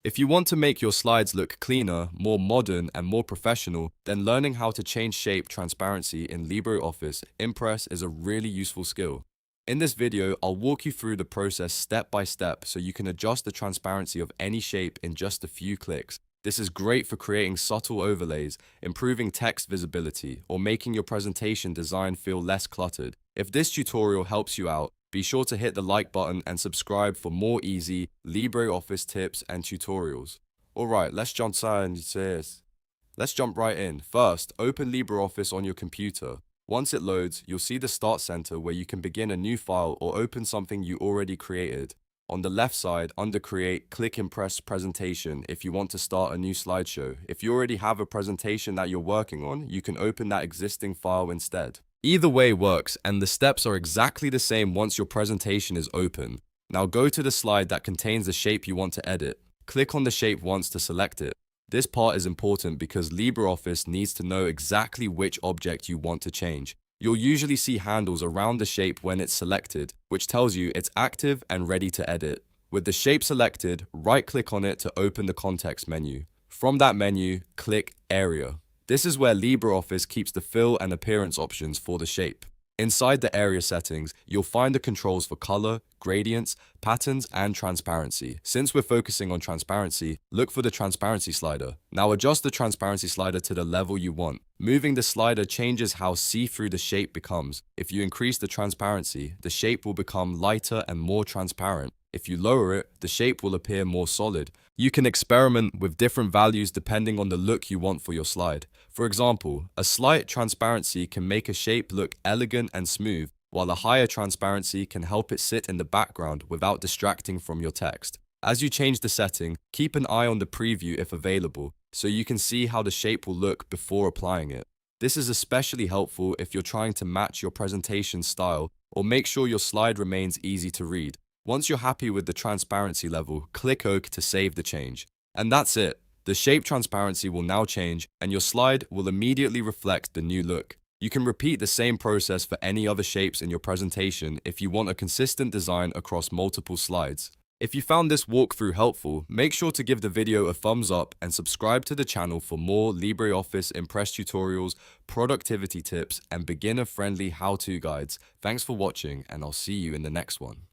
If you want to make your slides look cleaner, more modern, and more professional, then learning how to change shape transparency in LibreOffice Impress is a really useful skill. In this video, I'll walk you through the process step by step so you can adjust the transparency of any shape in just a few clicks. This is great for creating subtle overlays, improving text visibility, or making your presentation design feel less cluttered. If this tutorial helps you out, be sure to hit the like button and subscribe for more easy LibreOffice tips and tutorials. Alright, let's jump right in. First, open LibreOffice on your computer. Once it loads, you'll see the Start Center where you can begin a new file or open something you already created. On the left side, under Create, click Impress Presentation if you want to start a new slideshow. If you already have a presentation that you're working on, you can open that existing file instead. Either way works, and the steps are exactly the same once your presentation is open. Now go to the slide that contains the shape you want to edit. Click on the shape once to select it. This part is important because LibreOffice needs to know exactly which object you want to change. You'll usually see handles around the shape when it's selected, which tells you it's active and ready to edit. With the shape selected, right-click on it to open the context menu. From that menu, click Area. This is where LibreOffice keeps the fill and appearance options for the shape. Inside the area settings, you'll find the controls for color, gradients, patterns, and transparency. Since we're focusing on transparency, look for the transparency slider. Now adjust the transparency slider to the level you want. Moving the slider changes how see-through the shape becomes. If you increase the transparency, the shape will become lighter and more transparent. If you lower it, the shape will appear more solid. You can experiment with different values depending on the look you want for your slide. For example, a slight transparency can make a shape look elegant and smooth, while a higher transparency can help it sit in the background without distracting from your text. As you change the setting, keep an eye on the preview if available, so you can see how the shape will look before applying it. This is especially helpful if you're trying to match your presentation style or make sure your slide remains easy to read. Once you're happy with the transparency level, click OK to save the change. And that's it. The shape transparency will now change, and your slide will immediately reflect the new look. You can repeat the same process for any other shapes in your presentation if you want a consistent design across multiple slides. If you found this walkthrough helpful, make sure to give the video a thumbs up and subscribe to the channel for more LibreOffice Impress tutorials, productivity tips, and beginner-friendly how-to guides. Thanks for watching, and I'll see you in the next one.